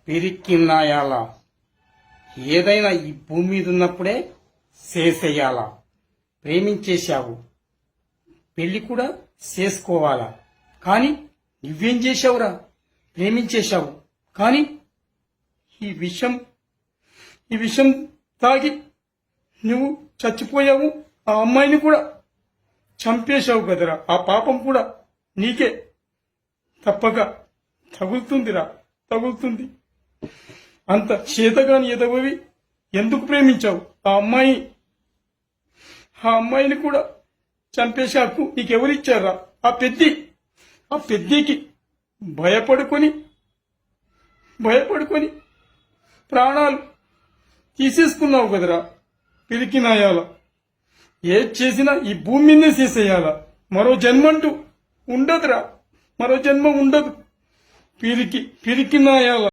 పిరికిన్నాయాల ఏదైనా ఈ భూమి మీద ఉన్నప్పుడే చేసేయాలా. ప్రేమించేశావు, పెళ్లి కూడా చేసుకోవాలా. కానీ నువ్వేం చేశావురా? ప్రేమించేశావు, కానీ ఈ విషం తాగి నువ్వు చచ్చిపోయావు. ఆ అమ్మాయిని కూడా చంపేశావు కదరా. ఆ పాపం కూడా నీకే తప్పక తగులుతుంది. అంత చేతగాని ఎదవవి ఎందుకు ప్రేమించావు? ఆ అమ్మాయిని కూడా చంపేశాకు నీకెవరిచ్చారా? ఆ పెద్దికి భయపడుకొని ప్రాణాలు తీసేసుకున్నావు కదరా. పిరికినాయాల ఏది చేసినా ఈ భూమి మీదనే చేసేయాలా. మరో జన్మంటూ ఉండదురా. మరో జన్మ ఉండదు. పిరికినాయాల.